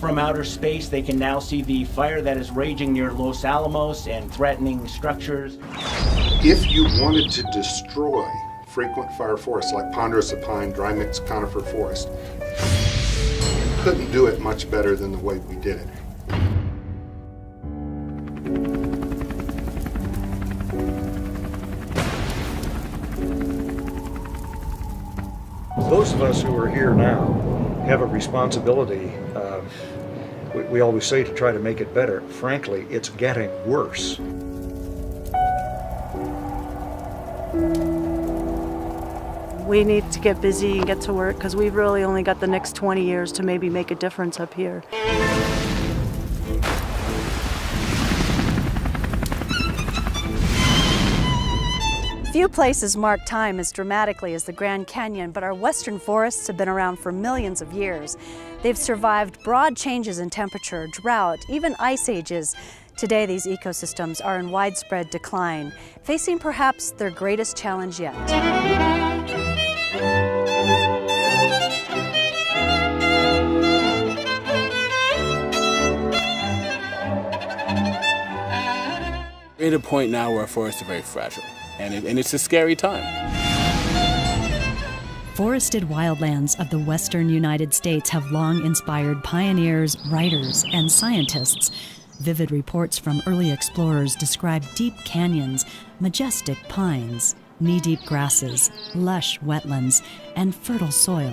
From outer space, they can now see the fire that is raging near Los Alamos and threatening structures. If you wanted to destroy frequent fire forests like ponderosa pine, dry mixed conifer forest, you couldn't do it much better than the way we did it. Those of us who are here now have a responsibility. We always say to try to make it better. Frankly, it's getting worse. We need to get busy and get to work because we've really only got the next 20 years to maybe make a difference up here. Few places mark time as dramatically as the Grand Canyon, but our western forests have been around for millions of years. They've survived broad changes in temperature, drought, even ice ages. Today, these ecosystems are in widespread decline, facing perhaps their greatest challenge yet. We're at a point now where our forests are very fragile, and it's a scary time. Forested wildlands of the western United States have long inspired pioneers, writers, and scientists. Vivid reports from early explorers describe deep canyons, majestic pines, knee-deep grasses, lush wetlands, and fertile soil.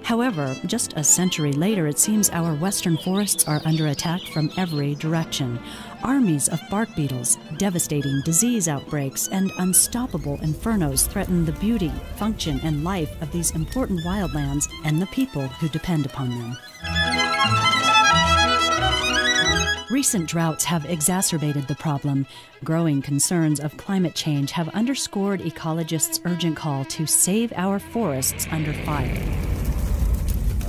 However, just a century later, it seems our western forests are under attack from every direction. Armies of bark beetles, devastating disease outbreaks, and unstoppable infernos threaten the beauty, function, and life of these important wildlands and the people who depend upon them. Recent droughts have exacerbated the problem. Growing concerns of climate change have underscored ecologists' urgent call to save our forests under fire.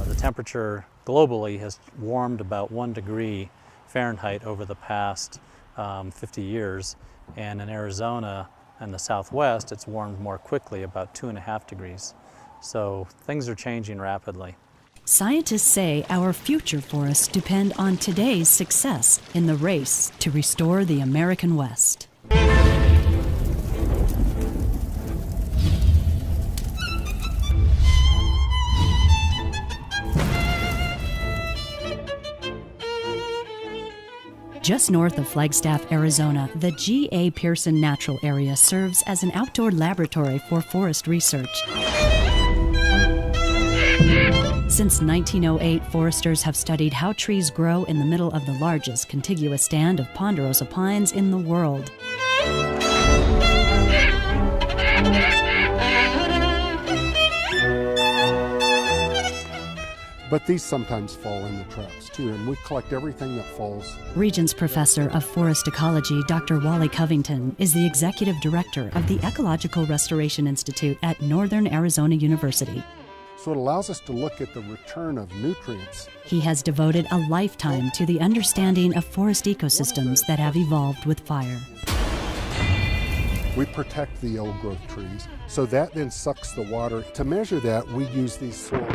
The temperature globally has warmed about 1 degree Fahrenheit over the past 50 years, and in Arizona and the Southwest, it's warmed more quickly, about 2.5 degrees. So things are changing rapidly. Scientists say our future forests depend on today's success in the race to restore the American West. Just north of Flagstaff, Arizona, the G.A. Pearson Natural Area serves as an outdoor laboratory for forest research. Since 1908, foresters have studied how trees grow in the middle of the largest contiguous stand of ponderosa pines in the world. But these sometimes fall in the traps too, and we collect everything that falls. Regents Professor of Forest Ecology, Dr. Wally Covington, is the Executive Director of the Ecological Restoration Institute at Northern Arizona University. So it allows us to look at the return of nutrients. He has devoted a lifetime to the understanding of forest ecosystems that have evolved with fire. We protect the old growth trees, so that then sucks the water. To measure that, we use these soil.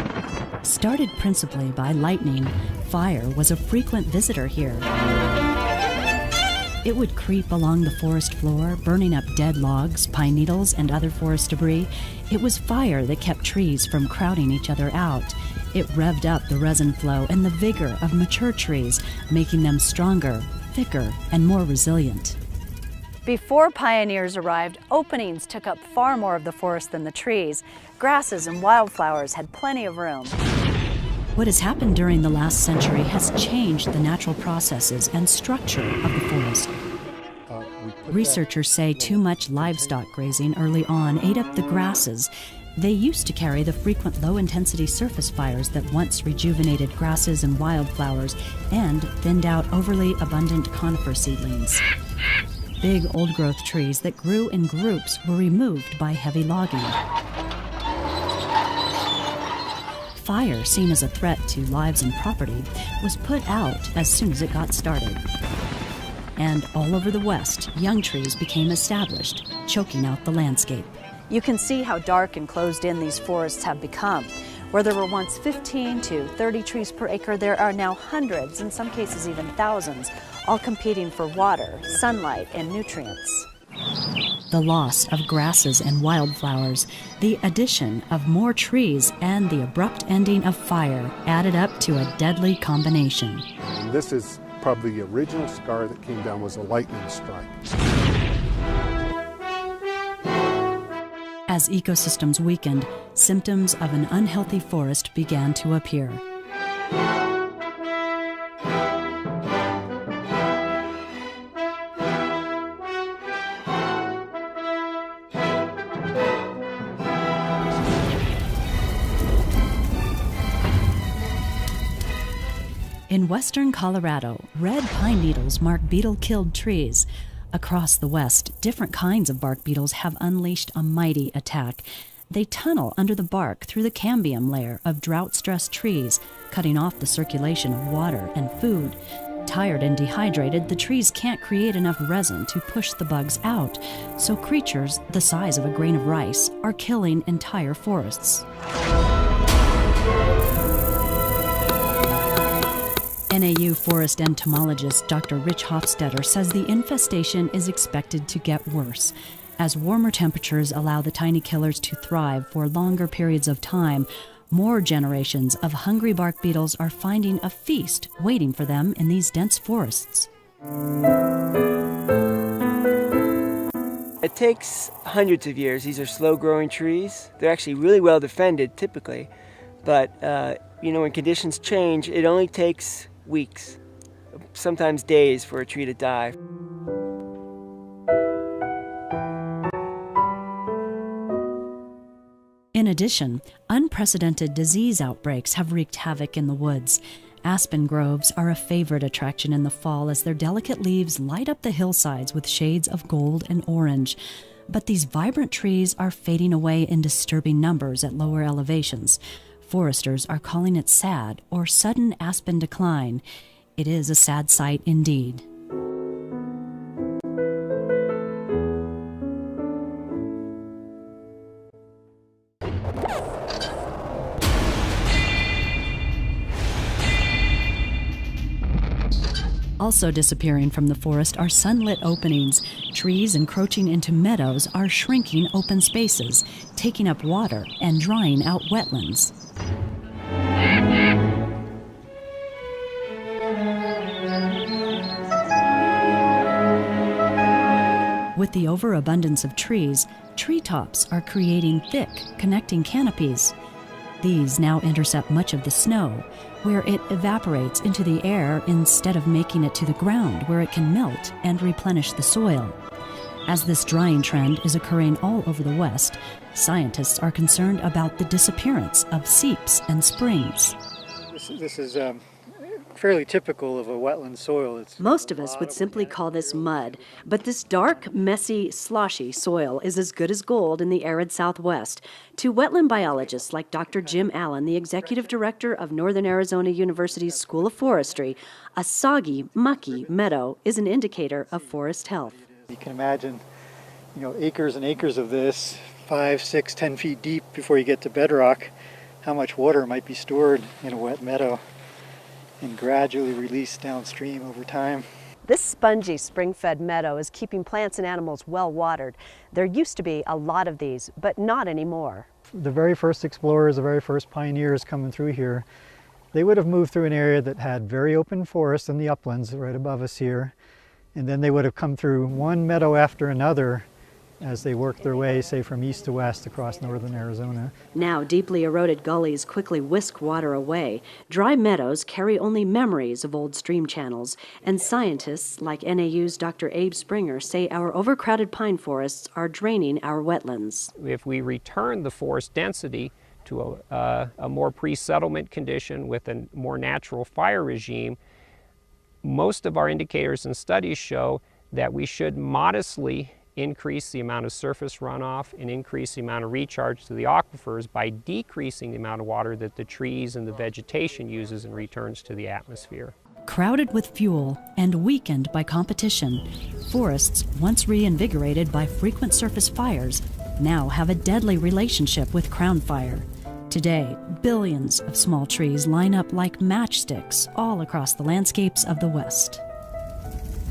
Started principally by lightning, fire was a frequent visitor here. It would creep along the forest floor, burning up dead logs, pine needles, and other forest debris. It was fire that kept trees from crowding each other out. It revved up the resin flow and the vigor of mature trees, making them stronger, thicker, and more resilient. Before pioneers arrived, openings took up far more of the forest than the trees. Grasses and wildflowers had plenty of room. What has happened during the last century has changed the natural processes and structure of the forest. Researchers say too much livestock grazing early on ate up the grasses. They used to carry the frequent low-intensity surface fires that once rejuvenated grasses and wildflowers and thinned out overly abundant conifer seedlings. Big old-growth trees that grew in groups were removed by heavy logging. Fire, seen as a threat to lives and property, was put out as soon as it got started. And all over the West, young trees became established, choking out the landscape. You can see how dark and closed in these forests have become. Where there were once 15 to 30 trees per acre, there are now hundreds, in some cases even thousands, all competing for water, sunlight, and nutrients. The loss of grasses and wildflowers, the addition of more trees, and the abrupt ending of fire added up to a deadly combination. And this is probably the original scar that came down was a lightning strike. As ecosystems weakened, symptoms of an unhealthy forest began to appear. In western Colorado, red pine needles mark beetle-killed trees. Across the west, different kinds of bark beetles have unleashed a mighty attack. They tunnel under the bark through the cambium layer of drought-stressed trees, cutting off the circulation of water and food. Tired and dehydrated, the trees can't create enough resin to push the bugs out, so creatures the size of a grain of rice are killing entire forests. NAU forest entomologist Dr. Rich Hofstetter says the infestation is expected to get worse. As warmer temperatures allow the tiny killers to thrive for longer periods of time, more generations of hungry bark beetles are finding a feast waiting for them in these dense forests. It takes hundreds of years. These are slow-growing trees. They're actually really well defended typically, but when conditions change, it only takes weeks, sometimes days, for a tree to die. In addition, unprecedented disease outbreaks have wreaked havoc in the woods. Aspen groves are a favorite attraction in the fall as their delicate leaves light up the hillsides with shades of gold and orange. But these vibrant trees are fading away in disturbing numbers at lower elevations. Foresters are calling it sad or sudden aspen decline. It is a sad sight indeed. Also disappearing from the forest are sunlit openings. Trees encroaching into meadows are shrinking open spaces, taking up water and drying out wetlands. With the overabundance of trees, treetops are creating thick, connecting canopies. These now intercept much of the snow, where it evaporates into the air instead of making it to the ground where it can melt and replenish the soil. As this drying trend is occurring all over the West, scientists are concerned about the disappearance of seeps and springs. This is fairly typical of a wetland soil. Most of us would simply call this mud, but this dark, messy, sloshy soil is as good as gold in the arid Southwest. To wetland biologists like Dr. Jim Allen, the executive director of Northern Arizona University's School of Forestry, a soggy, mucky meadow is an indicator of forest health. You can imagine, acres and acres of this, 5, 6, 10 feet deep before you get to bedrock, how much water might be stored in a wet meadow and gradually released downstream over time. This spongy, spring-fed meadow is keeping plants and animals well watered. There used to be a lot of these, but not anymore. The very first explorers, the very first pioneers coming through here, they would have moved through an area that had very open forest in the uplands right above us here, and then they would have come through one meadow after another as they worked their way, say, from east to west across northern Arizona. Now, deeply eroded gullies quickly whisk water away. Dry meadows carry only memories of old stream channels, and scientists like NAU's Dr. Abe Springer say our overcrowded pine forests are draining our wetlands. If we return the forest density to a more pre-settlement condition with a more natural fire regime, most of our indicators and studies show that we should modestly increase the amount of surface runoff and increase the amount of recharge to the aquifers by decreasing the amount of water that the trees and the vegetation uses and returns to the atmosphere. Crowded with fuel and weakened by competition, forests, once reinvigorated by frequent surface fires, now have a deadly relationship with crown fire. Today, billions of small trees line up like matchsticks all across the landscapes of the West.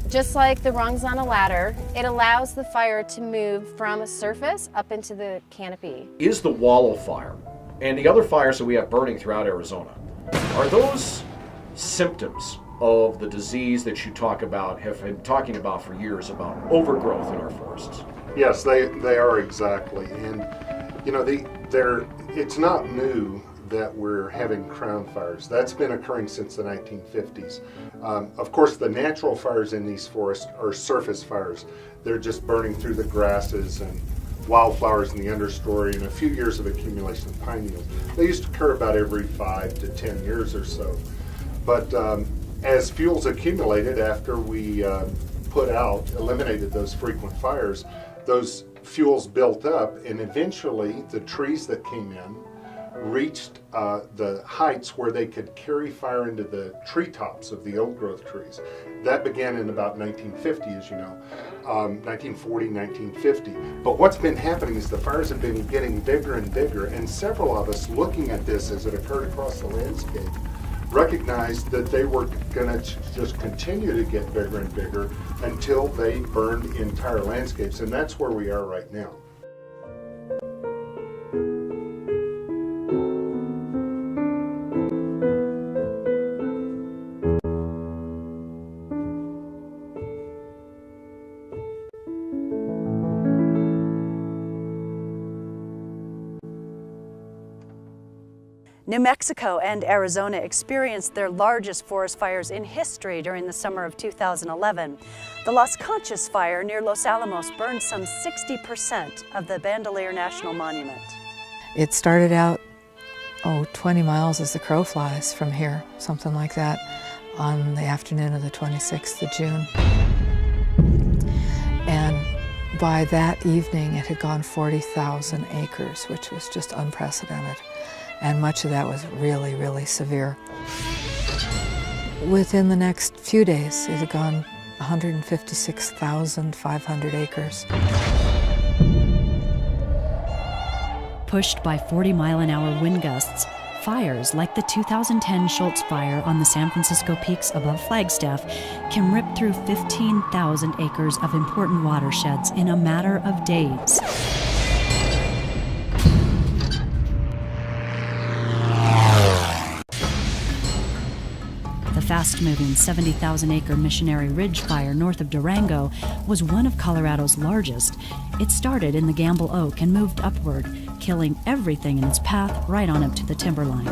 Just like the rungs on a ladder, it allows the fire to move from a surface up into the canopy. Is the wildfire and the other fires that we have burning throughout Arizona, are those symptoms of the disease that you talk about, have been talking about for years, about overgrowth in our forests? Yes, they are exactly. And, you know, it's not new that we're having crown fires. That's been occurring since the 1950s. Of course, the natural fires in these forests are surface fires. They're just burning through the grasses and wildflowers in the understory and a few years of accumulation of pine needles. They used to occur about every 5 to 10 years or so. But as fuels accumulated after we eliminated those frequent fires, those fuels built up, and eventually the trees that came in reached the heights where they could carry fire into the treetops of the old growth trees. That began in about 1950, as you know, 1940, 1950. But what's been happening is the fires have been getting bigger and bigger, and several of us looking at this as it occurred across the landscape recognized that they were going to just continue to get bigger and bigger until they burned entire landscapes, and that's where we are right now. New Mexico and Arizona experienced their largest forest fires in history during the summer of 2011. The Las Conchas fire near Los Alamos burned some 60% of the Bandelier National Monument. It started out, 20 miles as the crow flies from here, something like that, on the afternoon of the 26th of June. And by that evening, it had gone 40,000 acres, which was just unprecedented. And much of that was really, really severe. Within the next few days, it had gone 156,500 acres. Pushed by 40-mile-an-hour wind gusts, fires like the 2010 Schultz fire on the San Francisco peaks above Flagstaff can rip through 15,000 acres of important watersheds in a matter of days. The fast-moving 70,000-acre Missionary Ridge fire north of Durango was one of Colorado's largest. It started in the Gamble Oak and moved upward, killing everything in its path right on up to the timberline.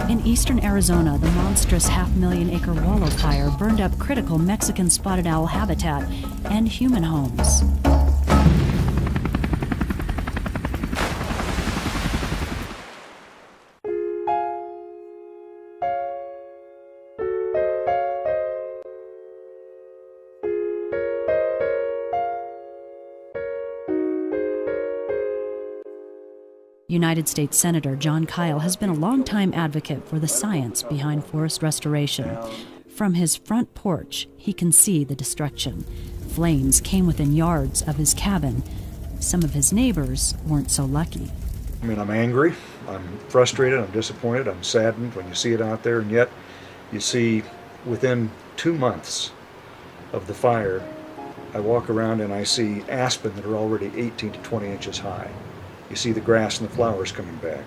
In eastern Arizona, the monstrous half-million-acre Wallow fire burned up critical Mexican spotted owl habitat and human homes. United States Senator John Kyle has been a longtime advocate for the science behind forest restoration. From his front porch, he can see the destruction. Flames came within yards of his cabin. Some of his neighbors weren't so lucky. I mean, I'm angry, I'm frustrated, I'm disappointed, I'm saddened when you see it out there, and yet you see within 2 months of the fire, I walk around and I see aspen that are already 18 to 20 inches high. You see the grass and the flowers coming back.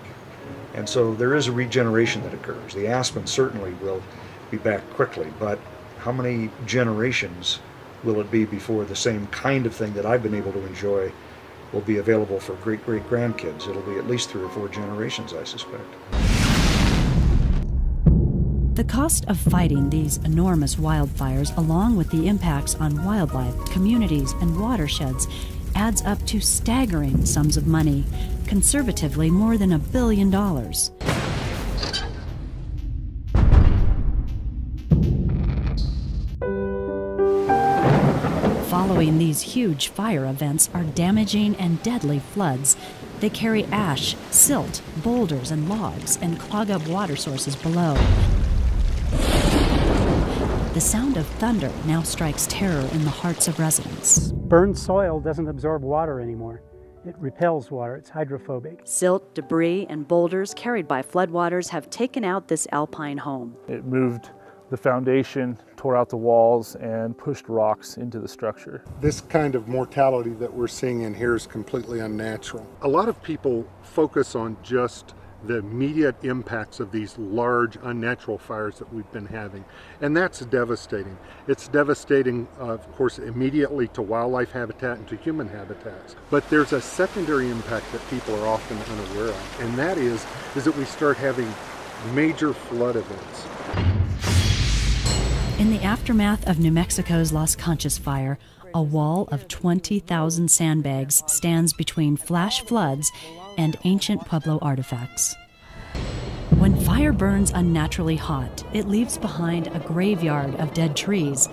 And so there is a regeneration that occurs. The aspen certainly will be back quickly, but how many generations will it be before the same kind of thing that I've been able to enjoy will be available for great-great-grandkids? It'll be at least 3 or 4 generations, I suspect. The cost of fighting these enormous wildfires, along with the impacts on wildlife, communities, and watersheds, adds up to staggering sums of money, conservatively more than $1 billion. Following these huge fire events are damaging and deadly floods. They carry ash, silt, boulders, and logs, and clog up water sources below. The sound of thunder now strikes terror in the hearts of residents. Burned soil doesn't absorb water anymore. It repels water, it's hydrophobic. Silt, debris, and boulders carried by floodwaters have taken out this alpine home. It moved the foundation, tore out the walls, and pushed rocks into the structure. This kind of mortality that we're seeing in here is completely unnatural. A lot of people focus on just the immediate impacts of these large unnatural fires that we've been having, and that's devastating. It's devastating, of course, immediately to wildlife habitat and to human habitats, but there's a secondary impact that people are often unaware of, and that is that we start having major flood events. In the aftermath of New Mexico's Las Conchas fire, a wall of 20,000 sandbags stands between flash floods and ancient Pueblo artifacts. When fire burns unnaturally hot, it leaves behind a graveyard of dead trees.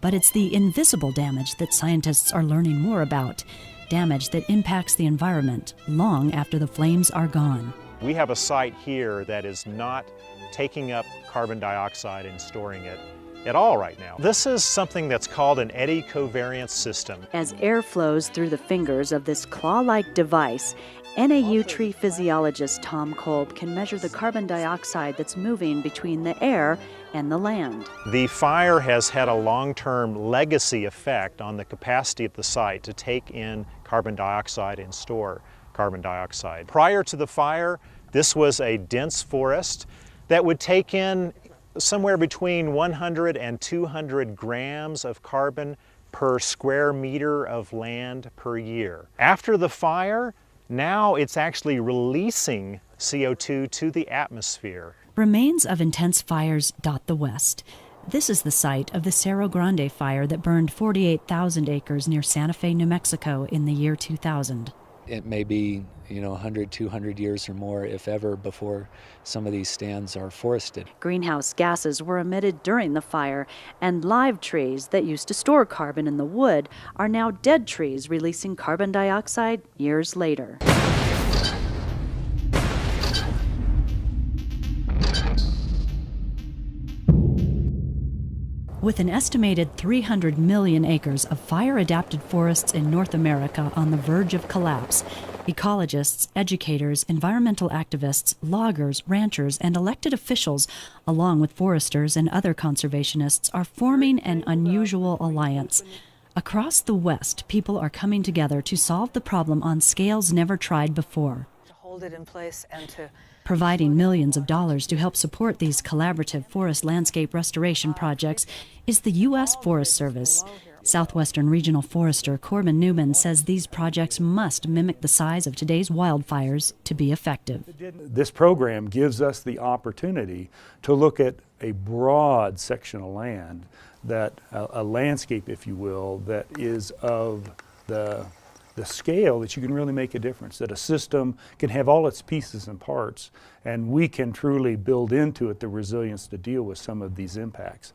But it's the invisible damage that scientists are learning more about, damage that impacts the environment long after the flames are gone. We have a site here that is not taking up carbon dioxide and storing it at all right now. This is something that's called an eddy covariance system. As air flows through the fingers of this claw-like device, NAU tree physiologist Tom Kolb can measure the carbon dioxide that's moving between the air and the land. The fire has had a long-term legacy effect on the capacity of the site to take in carbon dioxide and store carbon dioxide. Prior to the fire, this was a dense forest that would take in somewhere between 100 and 200 grams of carbon per square meter of land per year. After the fire, now it's actually releasing CO2 to the atmosphere. Remains of intense fires dot the west. This is the site of the Cerro Grande fire that burned 48,000 acres near Santa Fe, New Mexico in the year 2000. It may be, 100, 200 years or more, if ever, before some of these stands are forested. Greenhouse gases were emitted during the fire, and live trees that used to store carbon in the wood are now dead trees releasing carbon dioxide years later. With an estimated 300 million acres of fire-adapted forests in North America on the verge of collapse, ecologists, educators, environmental activists, loggers, ranchers, and elected officials, along with foresters and other conservationists, are forming an unusual alliance. Across the West, people are coming together to solve the problem on scales never tried before. To hold it in place and to Providing millions of dollars to help support these collaborative forest landscape restoration projects is the U.S. Forest Service. Southwestern Regional Forester Corbin Newman says these projects must mimic the size of today's wildfires to be effective. This program gives us the opportunity to look at a broad section of land, that a landscape, if you will, that is of the scale that you can really make a difference, that a system can have all its pieces and parts, and we can truly build into it the resilience to deal with some of these impacts.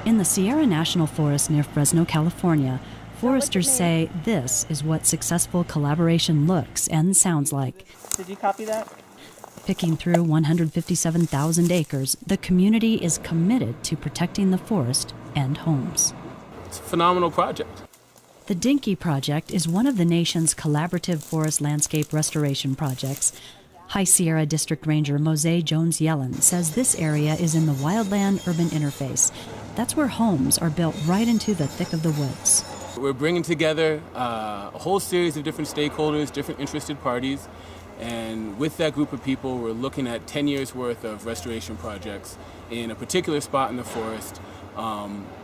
In the Sierra National Forest near Fresno, California, foresters say this is what successful collaboration looks and sounds like. Did you copy that? Picking through 157,000 acres, the community is committed to protecting the forest and homes. It's a phenomenal project. The Dinky Project is one of the nation's collaborative forest landscape restoration projects. High Sierra District Ranger Mosé Jones-Yellen says this area is in the wildland-urban interface. That's where homes are built right into the thick of the woods. We're bringing together a whole series of different stakeholders, different interested parties, and with that group of people, we're looking at 10 years worth of restoration projects in a particular spot in the forest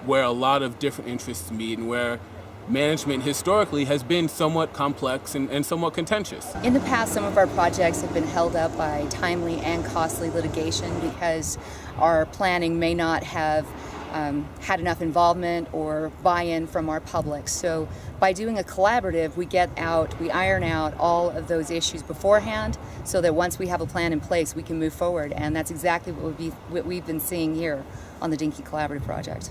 where a lot of different interests meet and where management historically has been somewhat complex and somewhat contentious. In the past, some of our projects have been held up by timely and costly litigation because our planning may not have had enough involvement or buy-in from our public. So by doing a collaborative, we iron out all of those issues beforehand so that once we have a plan in place, we can move forward. And that's exactly what we've been seeing here on the Dinky Collaborative Project.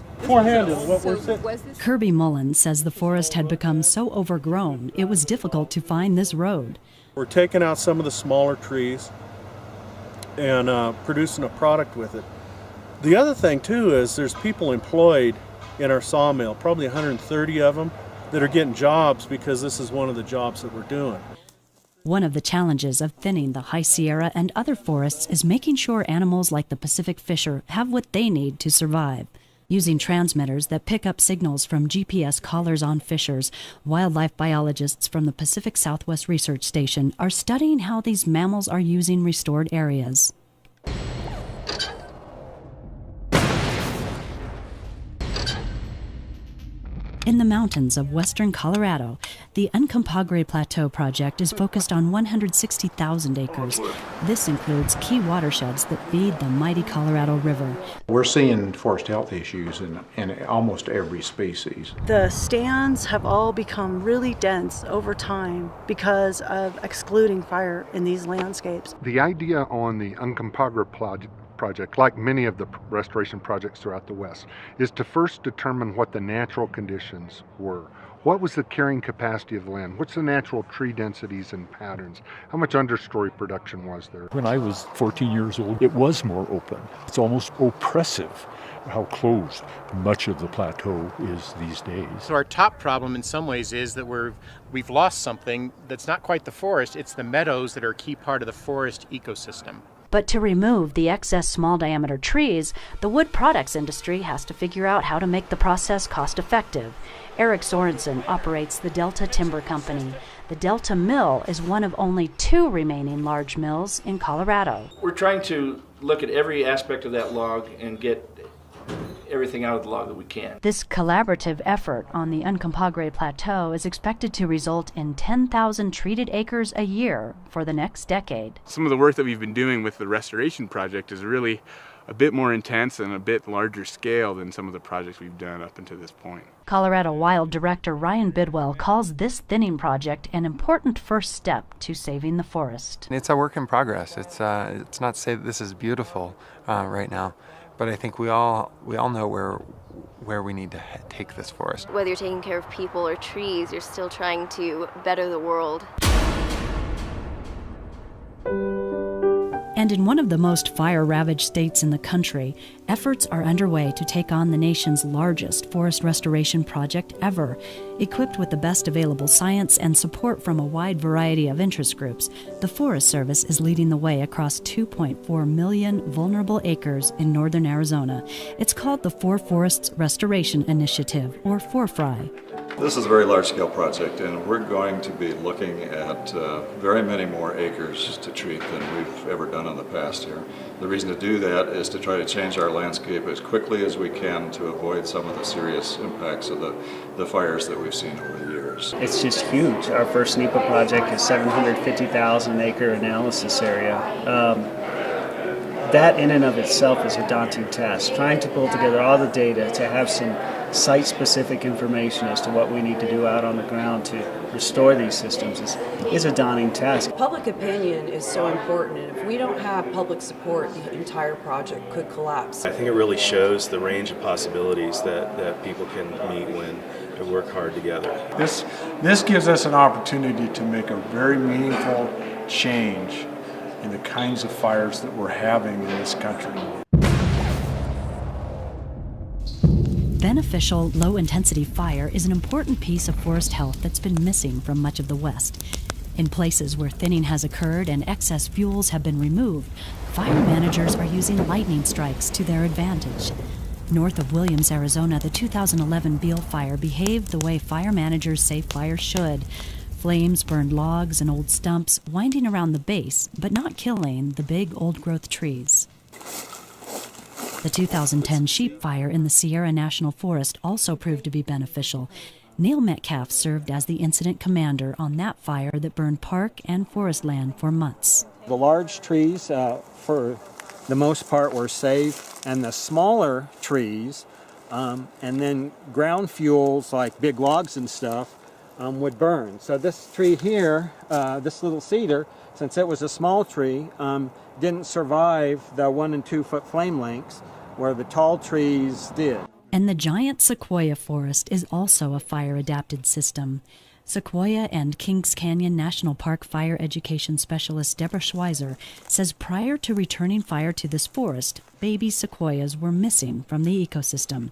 Kirby Mullen says the forest had become so overgrown, it was difficult to find this road. We're taking out some of the smaller trees and producing a product with it. The other thing too is there's people employed in our sawmill, probably 130 of them, that are getting jobs because this is one of the jobs that we're doing. One of the challenges of thinning the High Sierra and other forests is making sure animals like the Pacific fisher have what they need to survive. Using transmitters that pick up signals from GPS collars on fishers, wildlife biologists from the Pacific Southwest Research Station are studying how these mammals are using restored areas. In the mountains of western Colorado, the Uncontrolled Plateau project is focused on 160,000 acres. This includes key watersheds that feed the mighty Colorado River. We're seeing forest health issues in almost every species. The stands have all become really dense over time because of excluding fire in these landscapes. The idea on the uncontrolled project, like many of the restoration projects throughout the West, is to first determine what the natural conditions were. What was the carrying capacity of the land? What's the natural tree densities and patterns? How much understory production was there? When I was 14 years old, it was more open. It's almost oppressive how closed much of the plateau is these days. So our top problem in some ways is that we've lost something that's not quite the forest, it's the meadows that are a key part of the forest ecosystem. But to remove the excess small-diameter trees, the wood products industry has to figure out how to make the process cost-effective. Eric Sorensen operates the Delta Timber Company. The Delta Mill is one of only 2 remaining large mills in Colorado. We're trying to look at every aspect of that log and get everything out of the log that we can. This collaborative effort on the Uncontrolled Plateau is expected to result in 10,000 treated acres a year for the next decade. Some of the work that we've been doing with the restoration project is really a bit more intense and a bit larger scale than some of the projects we've done up until this point. Colorado Wild Director Ryan Bidwell calls this thinning project an important first step to saving the forest. It's a work in progress. It's not to say that this is beautiful right now, but I think we all know where we need to take this forest. Whether you're taking care of people or trees, you're still trying to better the world. And in one of the most fire-ravaged states in the country, efforts are underway to take on the nation's largest forest restoration project ever. Equipped with the best available science and support from a wide variety of interest groups, the Forest Service is leading the way across 2.4 million vulnerable acres in northern Arizona. It's called the Four Forests Restoration Initiative, or 4FRI. This is a very large-scale project, and we're going to be looking at very many more acres to treat than we've ever done in the past here. The reason to do that is to try to change our landscape as quickly as we can to avoid some of the serious impacts of the fires that we've seen over the years. It's just huge. Our first NEPA project is 750,000 acre analysis area. That in and of itself is a daunting task. Trying to pull together all the data to have some site-specific information as to what we need to do out on the ground to restore these systems is a daunting task. Public opinion is so important, and if we don't have public support, the entire project could collapse. I think it really shows the range of possibilities that people can meet when they work hard together. This gives us an opportunity to make a very meaningful change in the kinds of fires that we're having in this country. Beneficial low-intensity fire is an important piece of forest health that's been missing from much of the West. In places where thinning has occurred and excess fuels have been removed, fire managers are using lightning strikes to their advantage. North of Williams, Arizona, the 2011 Beale fire behaved the way fire managers say fires should. Flames burned logs and old stumps, winding around the base, but not killing the big old-growth trees. The 2010 sheep fire in the Sierra National Forest also proved to be beneficial. Neil Metcalf served as the incident commander on that fire that burned park and forest land for months. The large trees, for the most part, were safe, and the smaller trees, and then ground fuels like big logs and stuff, would burn. So this tree here, this little cedar, since it was a small tree, didn't survive the 1 and 2 foot flame lengths where the tall trees did. And the giant sequoia forest is also a fire-adapted system. Sequoia and Kings Canyon National Park fire education specialist Deborah Schweizer says prior to returning fire to this forest, baby sequoias were missing from the ecosystem.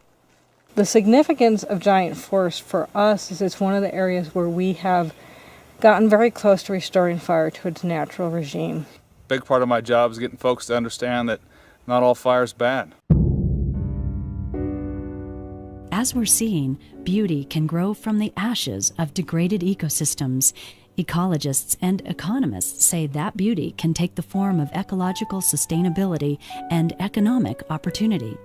The significance of giant forest for us is it's one of the areas where we have gotten very close to restoring fire to its natural regime. Big part of my job is getting folks to understand that not all fire is bad. As we're seeing, beauty can grow from the ashes of degraded ecosystems. Ecologists and economists say that beauty can take the form of ecological sustainability and economic opportunity.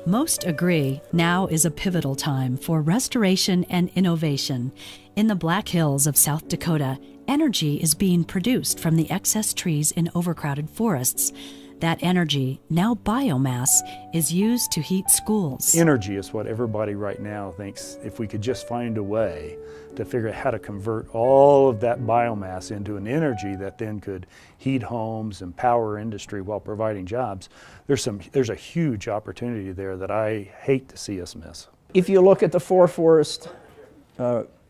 Most agree now is a pivotal time for restoration and innovation. In the Black Hills of South Dakota, energy is being produced from the excess trees in overcrowded forests. That energy, now biomass, is used to heat schools. Energy is what everybody right now thinks, if we could just find a way to figure out how to convert all of that biomass into an energy that then could heat homes and power industry while providing jobs, there's a huge opportunity there that I hate to see us miss. If you look at the Forest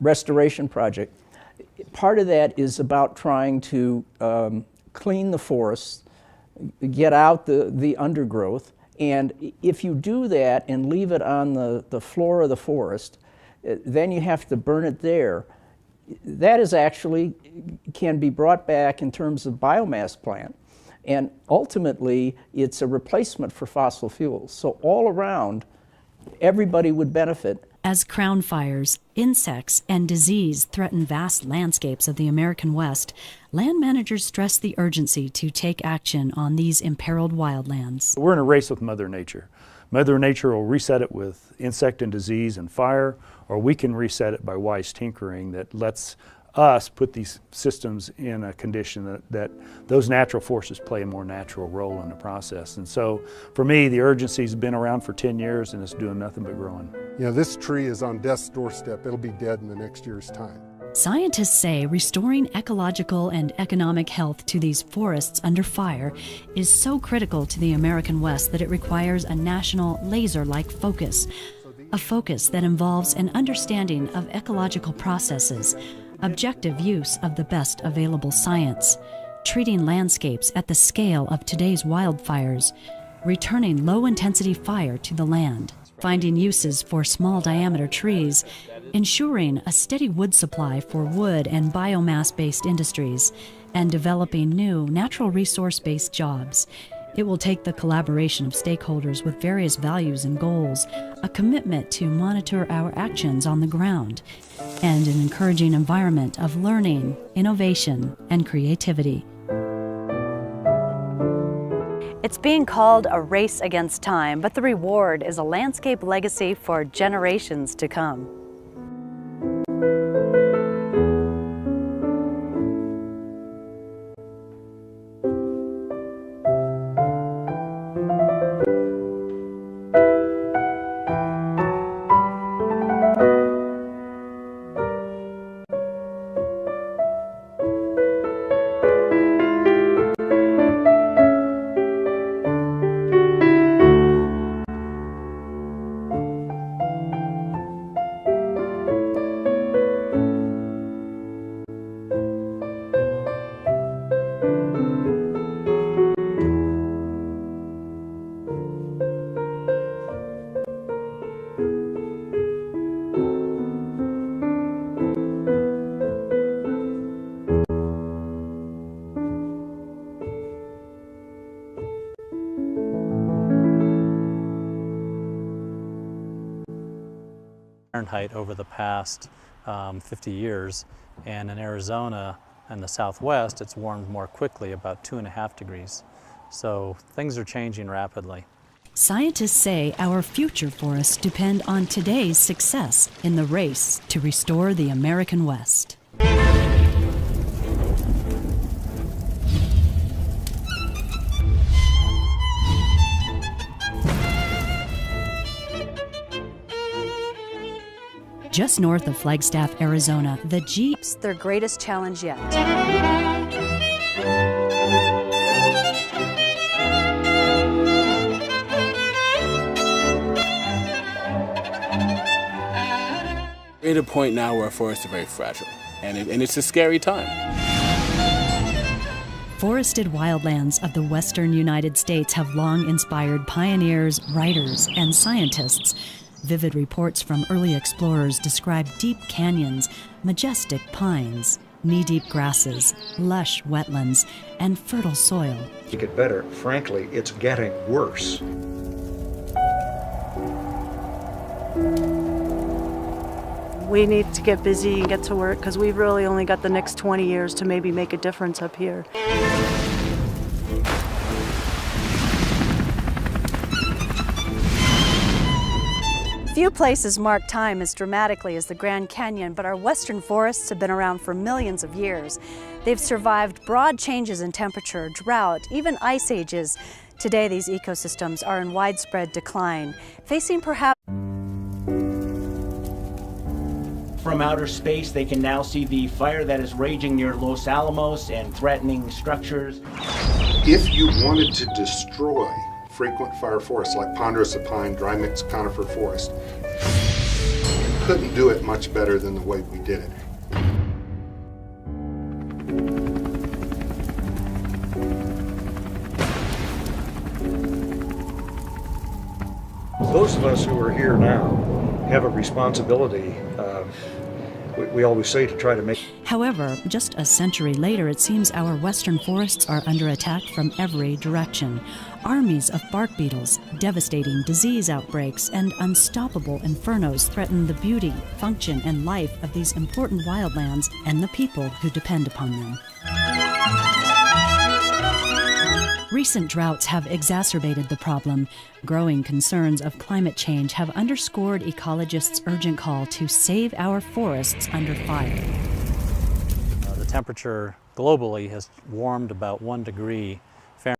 Restoration Project, part of that is about trying to clean the forests, get out the undergrowth, and if you do that and leave it on the floor of the forest, then you have to burn it there. That is actually can be brought back in terms of biomass plant, and ultimately it's a replacement for fossil fuels. So all around, everybody would benefit. As crown fires, insects, and disease threaten vast landscapes of the American West, land managers stress the urgency to take action on these imperiled wildlands. We're in a race with Mother Nature. Mother Nature will reset it with insect and disease and fire, or we can reset it by wise tinkering that lets us put these systems in a condition that those natural forces play a more natural role in the process. And so for me, the urgency's been around for 10 years and it's doing nothing but growing. You know, this tree is on death's doorstep. It'll be dead in the next year's time. Scientists say restoring ecological and economic health to these forests under fire is so critical to the American West that it requires a national laser-like focus, a focus that involves an understanding of ecological processes, objective use of the best available science, treating landscapes at the scale of today's wildfires, returning low-intensity fire to the land, finding uses for small-diameter trees, ensuring a steady wood supply for wood and biomass-based industries, and developing new natural resource-based jobs. It will take the collaboration of stakeholders with various values and goals, a commitment to monitor our actions on the ground, and an encouraging environment of learning, innovation, and creativity. It's being called a race against time, but the reward is a landscape legacy for generations to come. Fahrenheit over the past 50 years, and in Arizona and the Southwest it's warmed more quickly, about 2.5 degrees. So things are changing rapidly. Scientists say our future forests depend on today's success in the race to restore the American West. Just north of Flagstaff, Arizona, the Jeeps, their greatest challenge yet. We're at a point now where our forests are very fragile, and it's a scary time. Forested wildlands of the western United States have long inspired pioneers, writers, and scientists. Vivid reports from early explorers describe deep canyons, majestic pines, knee-deep grasses, lush wetlands, and fertile soil. To get better, frankly, it's getting worse. We need to get busy and get to work because we've really only got the next 20 years to maybe make a difference up here. Few places mark time as dramatically as the Grand Canyon, but our western forests have been around for millions of years. They've survived broad changes in temperature, drought, even ice ages. Today, these ecosystems are in widespread decline, facing perhaps... From outer space, they can now see the fire that is raging near Los Alamos and threatening structures. If you wanted to destroy frequent fire forests like ponderosa pine, dry mixed conifer forest, you couldn't do it much better than the way we did it. Those of us who are here now have a responsibility. We always say to try to make... However, just a century later, it seems our western forests are under attack from every direction. Armies of bark beetles, devastating disease outbreaks, and unstoppable infernos threaten the beauty, function, and life of these important wildlands and the people who depend upon them. Recent droughts have exacerbated the problem. Growing concerns of climate change have underscored ecologists' urgent call to save our forests under fire. The temperature globally has warmed about 1 degree